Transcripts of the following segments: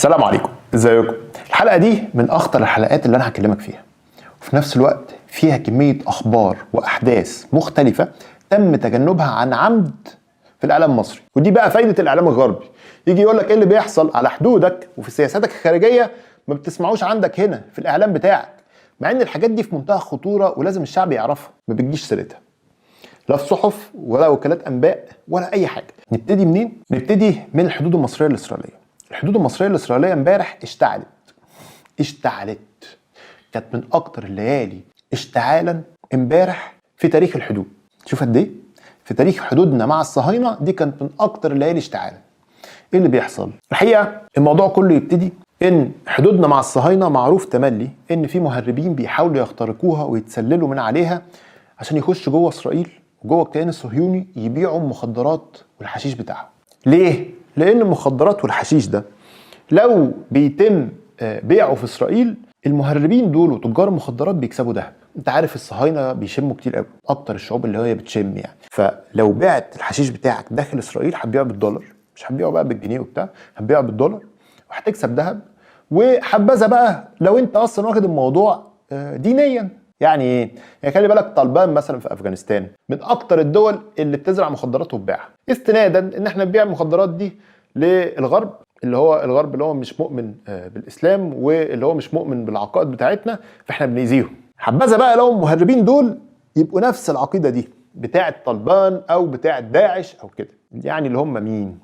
السلام عليكم، ازيكم؟ الحلقة دي من أخطر الحلقات اللي أنا هكلمك فيها، وفي نفس الوقت فيها كمية أخبار وأحداث مختلفة تم تجنبها عن عمد في الإعلام المصري. ودي بقى فايدة الإعلام الغربي، يجي يقول لك إيه اللي بيحصل على حدودك وفي سياساتك الخارجية ما بتسمعوش عندك هنا في الإعلام بتاعك، مع إن الحاجات دي في منتهى الخطورة ولازم الشعب يعرفها، ما بتجيش سيرتها لا في صحف ولا وكالات أنباء ولا أي حاجة. نبتدي منين؟ نبتدي من الحدود المصرية الإسرائيلية. الحدود المصرية الإسرائيلية امبارح اشتعلت، كانت من أكتر الليالي اشتعالا امبارح في تاريخ الحدود. شوف قد إيه؟ في تاريخ حدودنا مع الصهاينة دي كانت من أكتر الليالي اشتعالا. إيه اللي بيحصل؟ الحقيقة الموضوع كله يبتدي إن حدودنا مع الصهاينة معروف تملي إن في مهربين بيحاولوا يخترقوها ويتسللوا من عليها عشان يخشوا جوه إسرائيل وجوه الكيان الصهيوني يبيعوا المخدرات والحشيش بتاعهم. ليه؟ لأن المخدرات والحشيش ده لو بيتم بيعه في إسرائيل، المهربين دول وتجار المخدرات بيكسبوا دهب. انت عارف الصهاينة بيشموا كتير قوي، اكتر الشعوب اللي هي بتشم يعني. فلو بعت الحشيش بتاعك داخل إسرائيل هتبيعه بالدولار، مش هتبيعه بقى بالجنيه وبتاع، هتبيعه بالدولار وهتكسب دهب. وحبذا بقى لو انت اصلا واخد الموضوع دينيا. يعني ايه؟ يعني خلي بالك طالبان مثلا في افغانستان من اكتر الدول اللي بتزرع مخدرات وتبيعها، استنادا ان احنا نبيع المخدرات دي للغرب، اللي هو الغرب اللي هو مش مؤمن بالاسلام واللي هو مش مؤمن بالعقائد بتاعتنا، فاحنا بنأذيهم. حبذا بقى لو المهربين دول يبقوا نفس العقيده دي بتاعه طالبان او بتاعه داعش او كده. يعني اللي هم مين؟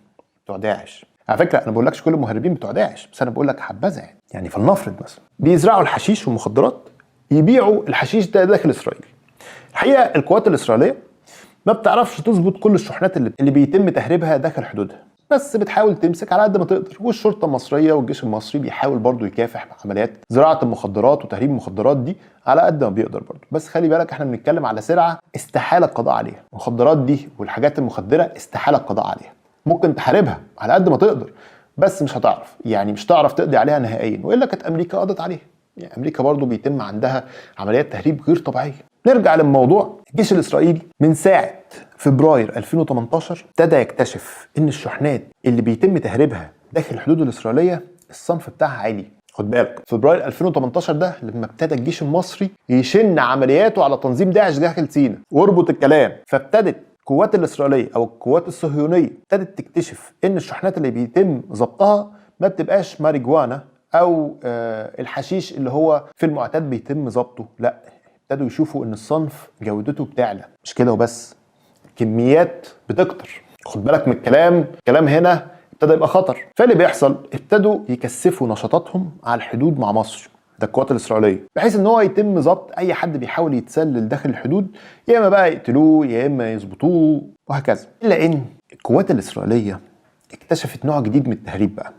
بتوع داعش. على فكره انا بقولكش كل المهربين بتوع داعش، بس انا بقول لك حبذا يعني فلنفرض مثلا بيزرعوا الحشيش والمخدرات، يبيعوا الحشيش ده داخل اسرائيل. الحقيقه القوات الاسرائيليه ما بتعرفش تظبط كل الشحنات اللي بيتم تهريبها داخل حدودها، بس بتحاول تمسك على قد ما تقدر. والشرطه المصريه والجيش المصري بيحاول برضو يكافح عمليات زراعه المخدرات وتهريب المخدرات دي على قد ما بيقدر برضو. بس خلي بالك احنا بنتكلم على سلعه استحاله القضاء عليها. المخدرات دي والحاجات المخدره استحاله القضاء عليها. ممكن تحاربها على قد ما تقدر بس مش هتعرف، يعني مش تعرف تقضي عليها نهائيا، والا كانت امريكا قضت عليها. يعني امريكا برضو بيتم عندها عمليات تهريب غير طبيعيه. نرجع للموضوع. الجيش الاسرائيلي من ساعه فبراير 2018 ابتدى يكتشف ان الشحنات اللي بيتم تهريبها داخل الحدود الاسرائيليه الصنف بتاعها عالي. خد بالك فبراير 2018 ده لما ابتدى الجيش المصري يشن عملياته على تنظيم داعش داخل سيناء. واربط الكلام، فابتدت القوات الاسرائيليه او القوات الصهيونيه ابتدت تكتشف ان الشحنات اللي بيتم ضبطها ما بتبقاش ماريجوانا او الحشيش اللي هو في المعتاد بيتم ضبطه، لا، ابتدوا يشوفوا ان الصنف جودته بتعلى. مش كده وبس، كميات بتكتر. خد بالك من الكلام هنا ابتدى يبقى خطر. فاللي بيحصل ابتدوا يكثفوا نشاطاتهم على الحدود مع مصر، ده القوات الاسرائيليه، بحيث ان هو يتم ضبط اي حد بيحاول يتسلل داخل الحدود، يا اما بقى يقتلوه يا اما يظبطوه وهكذا. الا ان القوات الاسرائيليه اكتشفت نوع جديد من التهريب. بقى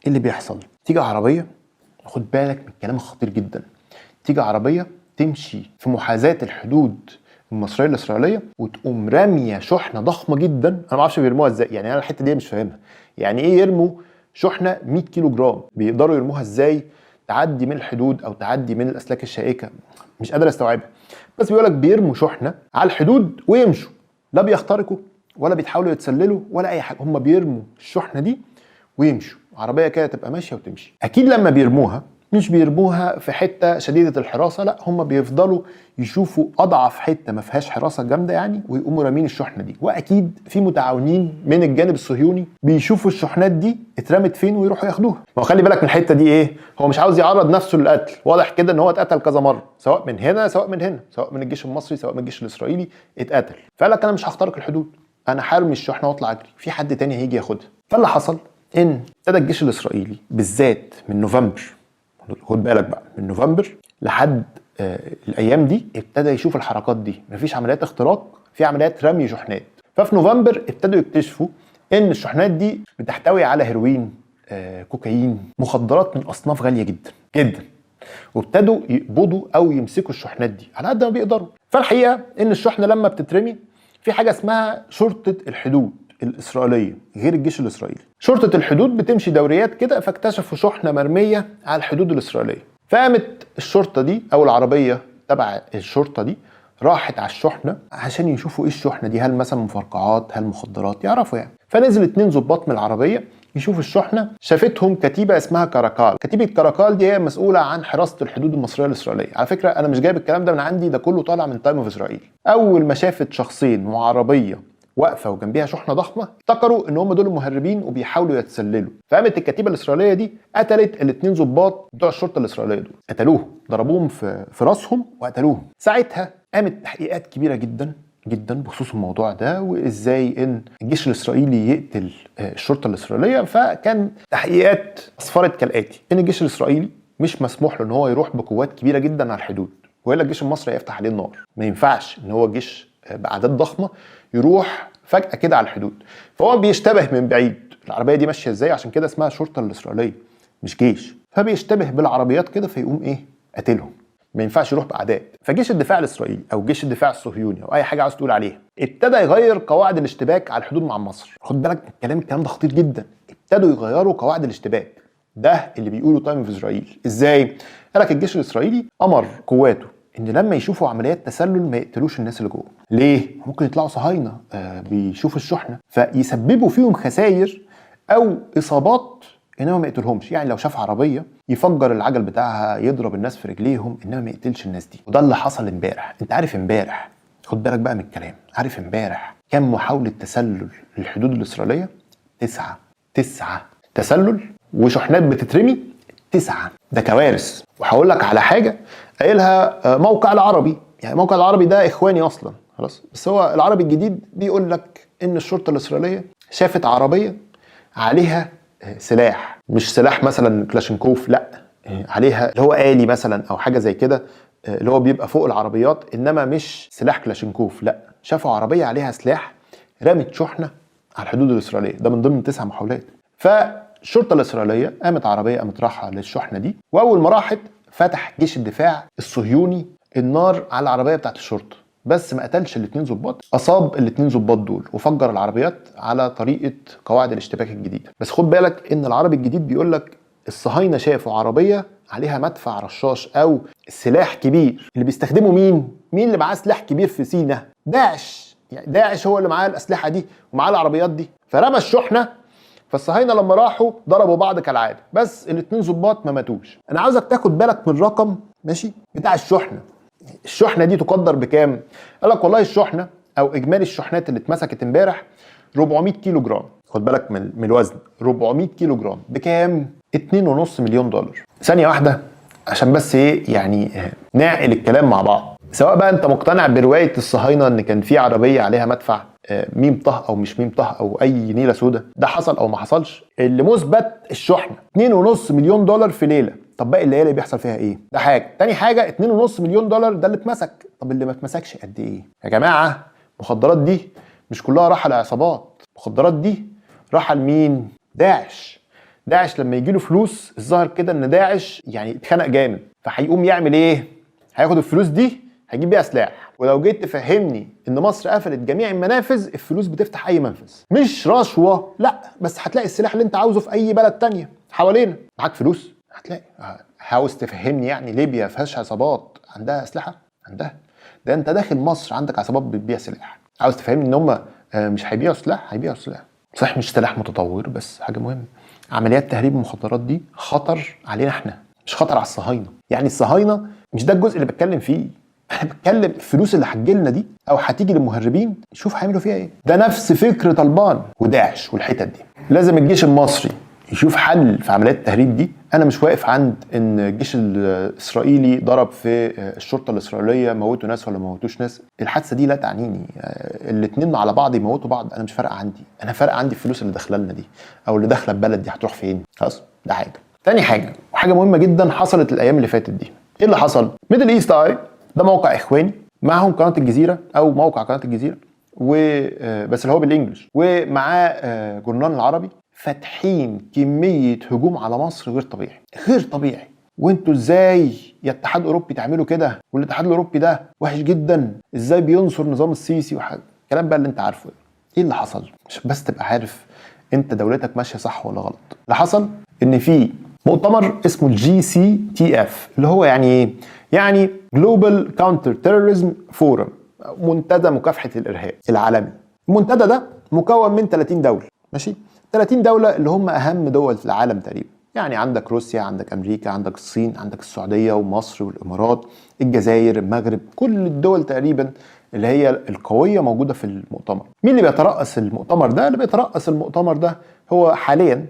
ايه اللي بيحصل؟ تيجي عربيه، خد بالك من الكلام الخطير جدا، تيجي عربيه تمشي في محاذاه الحدود المصريه الاسرائيليه وتقوم راميه شحنه ضخمه جدا. انا ما اعرفش بيرموها ازاي، يعني انا الحته دي مش فاهمها. يعني ايه يرموا شحنه 100 كيلو جرام؟ بيقدروا يرموها ازاي تعدي من الحدود او تعدي من الاسلاك الشائكه؟ مش قادر استوعبها. بس بيقول لك بيرموا شحنه على الحدود ويمشوا، لا بيخترقوا ولا بيتحاولوا يتسللوا ولا اي حاجه، هم بيرموا الشحنه دي ويمشوا. عربيه كده تبقى ماشيه وتمشي. اكيد لما بيرموها مش بيرموها في حته شديده الحراسه، لا، هم بيفضلوا يشوفوا اضعف حته ما فيهاش حراسه جامده يعني ويقوموا رامين الشحنه دي. واكيد في متعاونين من الجانب الصهيوني بيشوفوا الشحنات دي اترمت فين ويروحوا ياخدوها. ما خلي بالك من الحته دي ايه، هو مش عاوز يعرض نفسه للقتل. واضح كده ان هو اتقتل كذا مره، سواء من هنا سواء من هنا، سواء من الجيش المصري سواء من الجيش الاسرائيلي اتقتل. فقال لك انا مش هخترق الحدود، انا هرمي الشحنه واطلع اجري، في حد تاني هيجي ياخدها. فاللي حصل ان ابتدى الجيش الاسرائيلي بالذات من نوفمبر، خد بالك بقى، من نوفمبر لحد الايام دي ابتدى يشوف الحركات دي. مفيش عمليات اختراق، في عمليات رمي شحنات. ففي نوفمبر ابتدوا يكتشفوا ان الشحنات دي بتحتوي على هيروين، كوكايين، مخدرات من اصناف غاليه جدا جدا. وابتدوا يقبضوا او يمسكوا الشحنات دي على قد ما بيقدروا. فالحقيقه ان الشحنه لما بتترمي في حاجه اسمها شرطه الحدود الاسرائيليه غير الجيش الاسرائيلي. شرطه الحدود بتمشي دوريات كده، فاكتشفوا شحنه مرميه على الحدود الاسرائيليه. فقامت الشرطه دي او العربيه تبع الشرطه دي راحت على الشحنه عشان يشوفوا ايه الشحنه دي، هل مثلا مفرقعات، هل مخدرات، يعرفوا يعني. فنزل 2 ضباط من العربيه يشوف الشحنه، شافتهم كتيبه اسمها كاراكال. كتيبه كاراكال دي هي مسؤوله عن حراسه الحدود المصريه الاسرائيليه. على فكره انا مش جايب الكلام ده من عندي، ده كله طالع من تايم اوف اسرائيل. اول ما شافت شخصين وعربيه واقفه وجنبيها شحنه ضخمه، افتكروا ان هم دول المهربين وبيحاولوا يتسللوا، فقامت الكتيبه الاسرائيليه دي قتلت الاثنين ضباط بتوع الشرطه الاسرائيليه دول، قتلوهم، ضربوهم في راسهم وقتلوهم. ساعتها قامت تحقيقات كبيره جدا جدا بخصوص الموضوع ده، وازاي ان الجيش الاسرائيلي يقتل الشرطه الاسرائيليه. فكان تحقيقات اسفرت كالاتي: ان الجيش الاسرائيلي مش مسموح له ان هو يروح بقوات كبيره جدا على الحدود، والا الجيش المصري هيفتح عليه النار. ما ينفعش ان هو جيش باعداد ضخمه يروح فجاه كده على الحدود. فهو بيشتبه من بعيد العربيه دي ماشيه ازاي، عشان كده اسمها الشرطه الاسرائيليه مش جيش، فبيشتبه بالعربيات كده فيقوم ايه قاتلهم. ما ينفعش يروح باعداد. فجيش الدفاع الاسرائيلي او جيش الدفاع الصهيوني او اي حاجه عاوز تقول عليها ابتدى يغير قواعد الاشتباك على الحدود مع مصر. خد بالك من الكلام ده خطير جدا. ابتدوا يغيروا قواعد الاشتباك. ده اللي بيقوله تايم اوف اسرائيل. ازاي؟ قال لك الجيش الاسرائيلي امر قواته ان لما يشوفوا عمليات تسلل ما يقتلوش الناس اللي جوه. ليه؟ ممكن يطلعوا صهاينه بيشوفوا الشحنه فيسببوا فيهم خسائر او اصابات، انما ما يقتلهمش. يعني لو شاف عربيه يفجر العجل بتاعها، يضرب الناس في رجليهم، انما ما يقتلش الناس دي. وده اللي حصل امبارح. انت عارف امبارح، خد بالك بقى من الكلام، عارف امبارح كم محاوله تسلل للحدود الاسرائيليه؟ 9 تسلل وشحنات بتترمي. 9. ده كوارث. وهقول لك على حاجه قايلها موقع العربي. يعني موقع العربي ده اخواني اصلا خلاص، بس هو العربي الجديد بيقول لك ان الشرطه الاسرائيليه شافت عربيه عليها سلاح، مش سلاح مثلا كلاشينكوف، لا، عليها اللي هو آلي مثلا او حاجه زي كده، اللي هو بيبقى فوق العربيات، انما مش سلاح كلاشينكوف، لا، شافوا عربيه عليها سلاح رمت شحنه على الحدود الاسرائيليه. ده من ضمن 9 محاولات. فالشرطه الاسرائيليه قامت عربيه قامت رايحه للشحنه دي، واول ما راحت فتح جيش الدفاع الصهيوني النار على العربيه بتاعت الشرطه، بس ما قتلش الاثنين ضباط، اصاب الاثنين ضباط دول وفجر العربيات على طريقه قواعد الاشتباك الجديده. بس خد بالك ان العربي الجديد بيقول لك الصهاينه شافوا عربيه عليها مدفع رشاش او سلاح كبير. اللي بيستخدمه مين اللي معاه سلاح كبير في سيناء؟ داعش. يعني داعش هو اللي معاه الاسلحه دي ومعاه العربيات دي، فرمى الشحنه. فالصهاينه لما راحوا ضربوا بعض كالعاده، بس الاثنين ضباط ما ماتوش. انا عاوزك تاخد بالك من الرقم ماشي بتاع الشحنه. الشحنه دي تقدر بكام؟ قال لك والله الشحنه او اجمالي الشحنات اللي اتمسكت امبارح 400 كيلو جرام. خد بالك من الوزن، 400 كيلو جرام بكام؟ 2.5 مليون دولار. ثانيه واحده عشان بس ايه يعني نعقل الكلام مع بعض. سواء بقى انت مقتنع بروايه الصهاينه ان كان في عربيه عليها مدفع ميم طه او مش ميم طه او اي نيله سودا، ده حصل او ما حصلش، اللي مثبت الشحنه 2.5 مليون دولار في ليله. طب باقي الليالي بيحصل فيها ايه؟ ده حاجه. تاني حاجه 2.5 مليون دولار ده اللي اتمسك. طب اللي ما اتمسكش قد ايه؟ يا جماعه المخدرات دي مش كلها راحه لعصابات، المخدرات دي راحه لمين؟ داعش. داعش لما يجي له فلوس الظاهر كده ان داعش يعني اتخنق جامد، فهيقوم يعمل ايه؟ هياخد الفلوس دي هيجيب بيها سلاح. ولو جيت تفهمني ان مصر قفلت جميع المنافذ، الفلوس بتفتح اي منفذ، مش رشوه، لا، بس هتلاقي السلاح اللي انت عاوزه في اي بلد تانية حوالينا. معاك فلوس هتلاقي. عاوز تفهمني يعني ليبيا فيهاش عصابات عندها اسلحه؟ عندها. ده انت داخل مصر عندك عصابات بتبيع سلاح. عاوز تفهمني ان هم مش هيبيعوا سلاح؟ هيبيعوا سلاح، صحيح مش سلاح متطور بس حاجه مهمه. عمليات تهريب المخدرات دي خطر علينا احنا، مش خطر على الصهاينه. يعني الصهاينه مش ده الجزء اللي بتكلم فيه، انا بتكلم الفلوس اللي هتجيلنا دي او هتيجي للمهربين، شوف هيعملوا فيها ايه. ده نفس فكر طالبان وداعش والحتت دي. لازم الجيش المصري يشوف حل في عمليات التهريب دي. انا مش واقف عند ان الجيش الاسرائيلي ضرب في الشرطه الاسرائيليه موتوا ناس ولا موتوش ناس، الحادثه دي لا تعنيني. الاثنين على بعض يموتوا بعض، انا مش فارقه عندي. انا فارقه عندي الفلوس اللي داخله لنا دي او اللي داخله البلد دي هتروح فين. خلاص ده حاجه. تاني حاجه وحاجه مهمه جدا حصلت الايام اللي فاتت دي. ايه اللي حصل؟ ميدل ايست اي ده موقع اخواني، معاهم قناه الجزيره او موقع قناه الجزيره بس اللي هو بالانجلش، ومعاه جورنال العربي، فاتحين كميه هجوم على مصر غير طبيعي غير طبيعي. وانتوا ازاي يا اتحاد اوروبي تعملوا كده؟ والاتحاد الاوروبي ده وحش جدا، ازاي بينصر نظام السيسي وحاجه الكلام بقى اللي انت عارفه. ايه اللي حصل؟ مش بس تبقى عارف انت دولتك ماشيه صح ولا غلط. اللي حصل ان في مؤتمر اسمه الجي سي تي اف، اللي هو يعني ايه؟ يعني جلوبال كاونتر تيروريزم فورم، منتدى مكافحه الارهاب العالمي. المنتدى ده مكون من 30 دوله، ماشي؟ 30 دوله اللي هم اهم دول في العالم تقريبا. يعني عندك روسيا، عندك امريكا، عندك الصين، عندك السعوديه ومصر والامارات، الجزائر، المغرب، كل الدول تقريبا اللي هي القويه موجوده في المؤتمر. مين اللي بيترأس المؤتمر ده؟ اللي بيترأس المؤتمر ده هو حاليا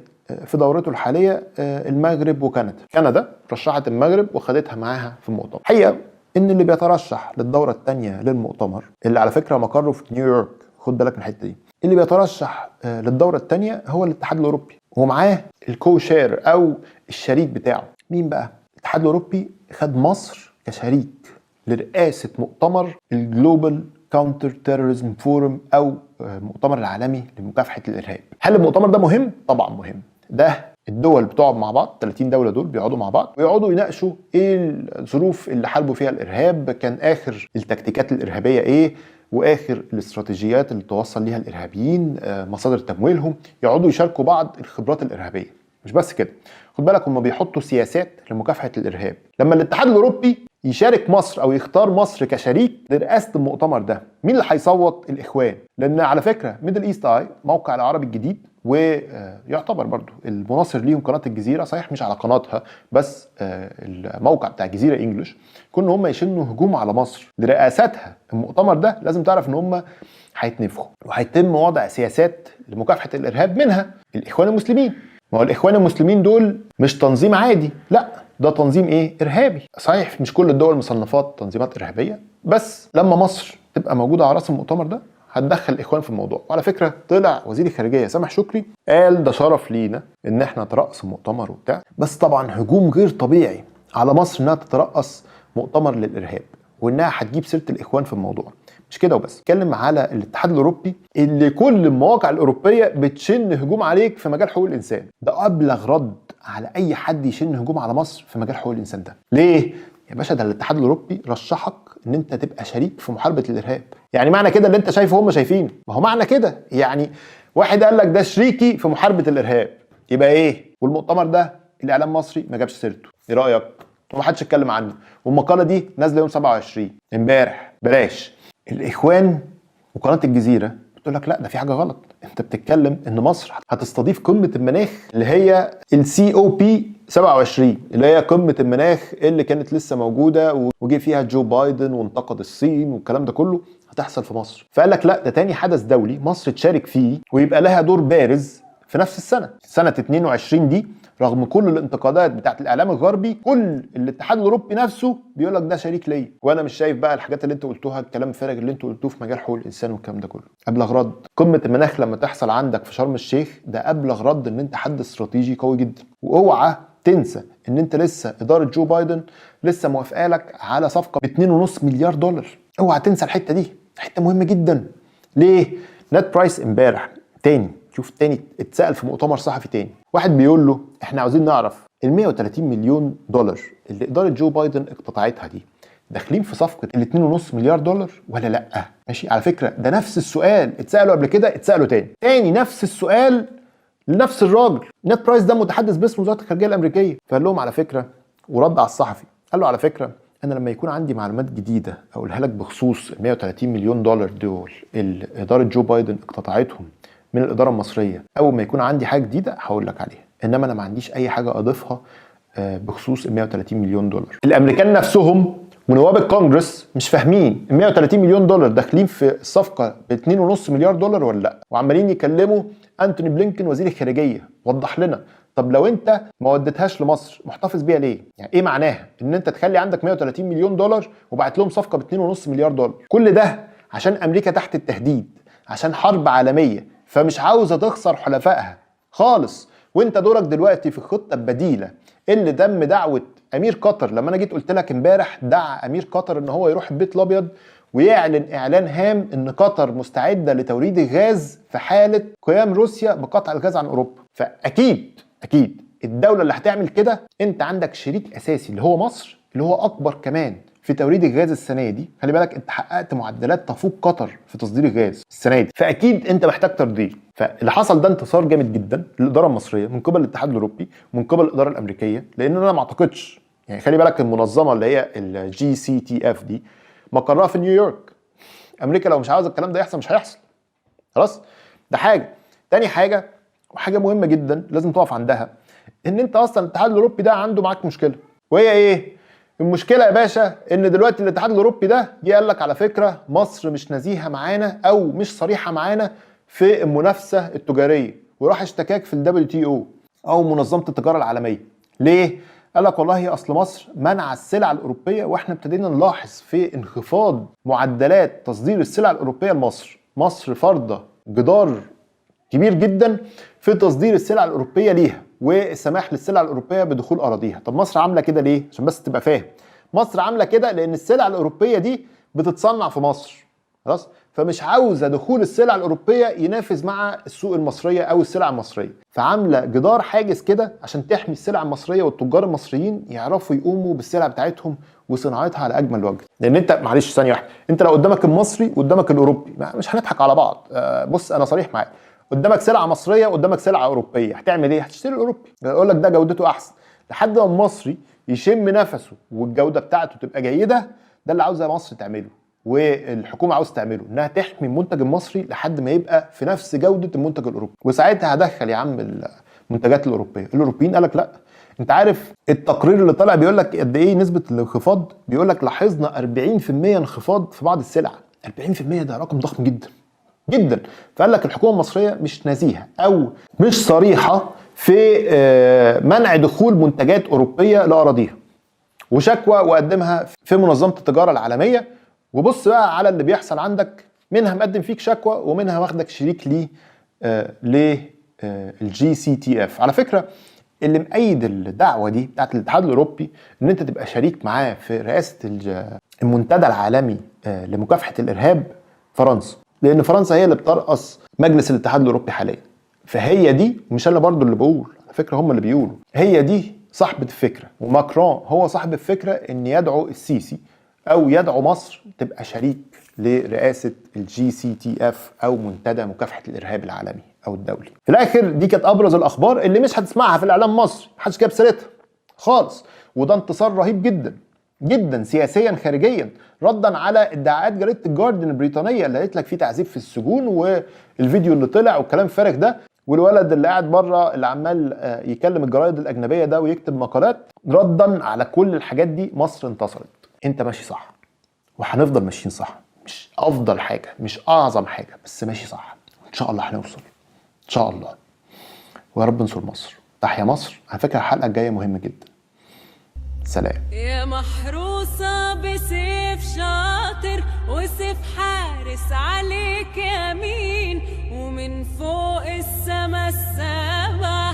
في دورته الحاليه المغرب وكندا. كندا رشحت المغرب وخدتها معاها في المؤتمر. الحقيقه ان اللي بيترشح للدوره الثانيه للمؤتمر، اللي على فكره مقره في نيويورك، خد بالك من الحته دي، اللي بيترشح للدوره الثانيه هو الاتحاد الاوروبي، ومعاه الكوشير او الشريك بتاعه. مين بقى؟ الاتحاد الاوروبي خد مصر كشريك لرئاسه مؤتمر الجلوبال كاونتر تيروريزم فورم او المؤتمر العالمي لمكافحه الارهاب. هل المؤتمر ده مهم؟ طبعا مهم. ده الدول بتقعد مع بعض، 30 دوله دول بيقعدوا مع بعض ويقعدوا يناقشوا ايه الظروف اللي حاربوا فيها الارهاب، كان اخر التكتيكات الارهابيه ايه، واخر الاستراتيجيات اللي توصل ليها الارهابيين، مصادر تمويلهم، يقعدوا يشاركوا بعض الخبرات الارهابيه. مش بس كده، خد بالك هم بيحطوا سياسات لمكافحه الارهاب. لما الاتحاد الاوروبي يشارك مصر او يختار مصر كشريك لرئاسه المؤتمر ده، مين اللي هيصوت؟ الاخوان. لان على فكره ميدل ايست اي، موقع العربي الجديد، ويعتبر برضو المناصر ليهم قناه الجزيره، صحيح مش على قناتها بس الموقع بتاع الجزيره انجلش، كون هم يشنوا هجوم على مصر لرئاستها المؤتمر ده، لازم تعرف ان هم هيتنفخوا وهيتم وضع سياسات لمكافحه الارهاب، منها الاخوان المسلمين. ما هو الاخوان المسلمين دول مش تنظيم عادي، لا ده تنظيم ايه؟ ارهابي. صحيح مش كل الدول مصنفات تنظيمات ارهابيه، بس لما مصر تبقى موجوده على راس المؤتمر ده هتدخل الاخوان في الموضوع. وعلى فكره طلع وزير الخارجيه سامح شكري قال ده شرف لينا ان احنا نترأس المؤتمر وبتاع، بس طبعا هجوم غير طبيعي على مصر انها تترأس مؤتمر للارهاب، وانها هتجيب سيره الاخوان في الموضوع. مش كده وبس، اتكلم على الاتحاد الاوروبي اللي كل المواقع الاوروبيه بتشن هجوم عليك في مجال حقوق الانسان. ده ابلغ رد على اي حد يشن هجوم على مصر في مجال حقوق الانسان. ده ليه يا باشا؟ ده الاتحاد الاوروبي رشحك ان انت تبقى شريك في محاربه الارهاب. يعني معنى كده اللي انت شايفه هم شايفينه، ما هو معنى كده يعني واحد قال لك ده شريكي في محاربه الارهاب، يبقى ايه؟ والمؤتمر ده الاعلام المصري ما جابش سيرته، ايه رايك؟ ومحدش اتكلم عنه، والمقاله دي نازله يوم 27 امبارح. بلاش الاخوان وقناه الجزيره بتقول لك لا ده في حاجه غلط، انت بتتكلم ان مصر هتستضيف قمه المناخ اللي هي السي او بي 27، اللي هي قمه المناخ اللي كانت لسه موجوده وجي فيها جو بايدن وانتقد الصين والكلام ده كله، هتحصل في مصر. فقال لك لا ده تاني حدث دولي مصر تشارك فيه ويبقى لها دور بارز في نفس السنه، سنه 22 دي. رغم كل الانتقادات بتاعت الاعلام الغربي، كل الاتحاد الاوروبي نفسه بيقول لك ده شريك ليا، وانا مش شايف بقى الحاجات اللي انتوا قلتوها، الكلام الفارغ اللي انتوا قلتوه في مجال حقوق الانسان والكلام ده كله. ابلغ رد قمه المناخ لما تحصل عندك في شرم الشيخ، ده ابلغ رد ان انت حد استراتيجي قوي جدا. واوعى تنسى ان انت لسه اداره جو بايدن لسه موافقه لك على صفقه ب 2.5 مليار دولار. اوعى تنسى الحته دي، حته مهمه جدا. ليه؟ نت برايس امبارح تاني، شوف تاني اتسأل في مؤتمر صحفي تاني، واحد بيقول له احنا عاوزين نعرف ال 130 مليون دولار اللي اداره جو بايدن اقتطعتها دي داخلين في صفقه ال 2.5 مليار دولار ولا لا؟ ماشي، على فكره ده نفس السؤال اتسالوا قبل كده، اتسالوا تاني نفس السؤال لنفس الراجل. نت برايس ده متحدث باسم وزاره الخارجيه الامريكيه، فقال لهم على فكره، ورد على الصحفي قال له على فكره انا لما يكون عندي معلومات جديده اقولها لك بخصوص ال 130 مليون دولار دول اللي اداره جو بايدن اقتطعتهم من الاداره المصريه، اول ما يكون عندي حاجه جديده هقول لك عليها، انما انا ما عنديش اي حاجه اضيفها بخصوص ال 130 مليون دولار. الامريكان نفسهم ونواب الكونجرس مش فاهمين ال 130 مليون دولار داخلين في الصفقه ب 2.5 مليار دولار ولا لا، وعمالين يكلموا انتوني بلينكن وزير الخارجيه وضح لنا، طب لو انت ما وديتهاش لمصر محتفظ بيها ليه؟ يعني ايه معناها ان انت تخلي عندك 130 مليون دولار وبعت لهم صفقه ب 2.5 مليار دولار؟ كل ده عشان امريكا تحت التهديد، عشان حرب عالميه، فمش عاوزه تخسر حلفائها خالص. وانت دورك دلوقتي في الخطه البديله اللي تم دعوه امير قطر. لما انا جيت قلت لك امبارح دعا امير قطر ان هو يروح البيت الابيض ويعلن اعلان هام ان قطر مستعده لتوريد الغاز في حاله قيام روسيا بقطع الغاز عن اوروبا. فاكيد الدوله اللي هتعمل كده انت عندك شريك اساسي اللي هو مصر، اللي هو اكبر كمان في توريد الغاز السنه دي. خلي بالك انت حققت معدلات تفوق قطر في تصدير الغاز السنه دي، فاكيد انت محتاج ترضيه. فاللي حصل ده انتصار جامد جدا للاداره المصريه من قبل الاتحاد الاوروبي ومن قبل الاداره الامريكيه، لان انا ما اعتقدش، يعني خلي بالك المنظمه اللي هي الجي سي تي اف دي مقرها في نيويورك. امريكا لو مش عاوزه الكلام ده يحصل مش هيحصل. خلاص، ده حاجه. تاني حاجه، وحاجه مهمه جدا لازم تقف عندها، ان انت اصلا الاتحاد الاوروبي ده عنده معاك مشكله، وهي ايه المشكله يا باشا؟ ان دلوقتي الاتحاد الاوروبي ده جه قال لك على فكره مصر مش نزيهه معانا او مش صريحه معانا في المنافسه التجاريه، وراح اشتكاك في ال WTO او منظمه التجاره العالميه. ليه؟ قال لك والله اصل مصر منع السلع الاوروبيه، واحنا ابتدينا نلاحظ في انخفاض معدلات تصدير السلع الاوروبيه لمصر. مصر فرضه جدار كبير جدا في تصدير السلع الاوروبيه ليها والسماح للسلع الاوروبيه بدخول اراضيها. طب مصر عامله كده ليه؟ عشان بس تبقى فاهم، مصر عامله كده لان السلع الاوروبيه دي بتتصنع في مصر، خلاص؟ فمش عاوزه دخول السلع الاوروبيه ينافس مع السوق المصريه او السلع المصريه، فعامله جدار حاجز كده عشان تحمي السلع المصريه والتجار المصريين يعرفوا يقوموا بالسلع بتاعتهم وصناعتها على اجمل وجه. لان انت معلش ثانيه واحده، انت لو قدامك المصري قدامك الاوروبي مش هنضحك على بعض. بص انا صريح معاك، قدامك سلعه مصريه قدامك سلعه اوروبيه، هتعمل ايه؟ هتشتري الاوروبي، يقول لك ده جودته احسن، لحد ما المصري يشم نفسه والجوده بتاعته تبقى جيده. ده اللي عاوزه مصر تعمله والحكومه عاوز تعمله، انها تحمي المنتج المصري لحد ما يبقى في نفس جوده المنتج الاوروبي، وساعتها هدخل يا عم المنتجات الاوروبيه. الاوروبيين قال لك لا. انت عارف التقرير اللي طالع بيقول لك قد ايه نسبه الانخفاض؟ بيقول لك لاحظنا 40% انخفاض في بعض السلع. 40% ده رقم ضخم جدا جدا. فقال لك الحكومه المصريه مش نزيهه او مش صريحه في منع دخول منتجات اوروبيه لاراضيها، وشكوى وقدمها في منظمه التجاره العالميه. وبص بقى على اللي بيحصل عندك، منها مقدم فيك شكوى ومنها واخدك شريك ليه للGCTF. على فكره اللي مؤيد الدعوه دي بتاعت الاتحاد الاوروبي ان انت تبقى شريك معاه في رئاسه المنتدى العالمي لمكافحه الارهاب فرنسا، لان فرنسا هي اللي بترأس مجلس الاتحاد الاوروبي حاليا. فهي دي، مش انا برضو اللي بقول، على فكره هم اللي بيقولوا، هي دي صاحبه الفكره. وماكرون هو صاحب الفكره ان يدعو السيسي او يدعو مصر تبقى شريك لرئاسه الGCTF او منتدى مكافحه الارهاب العالمي او الدولي. في الاخر دي كانت ابرز الاخبار اللي مش هتسمعها في الاعلام المصري، محدش جاب سيرتها خالص. وده انتصار رهيب جدا جدا سياسيا خارجيا، ردا على ادعاءات جريده الجارديان البريطانيه اللي قالت لك في تعذيب في السجون والفيديو اللي طلع والكلام الفارغ ده، والولد اللي قاعد بره اللي عمال يكلم الجرايد الاجنبيه ده ويكتب مقالات. ردا على كل الحاجات دي مصر انتصرت. انت ماشي صح وهنفضل ماشيين صح، مش افضل حاجه مش اعظم حاجه، بس ماشي صح، ان شاء الله هنوصل ان شاء الله. ويا رب ننصر مصر. تحيا مصر. على فكره الحلقه الجايه مهمه جدا. سلام. يا محروسة بسيف شاطر وسيف حارس عليك يمين، ومن فوق السما السبع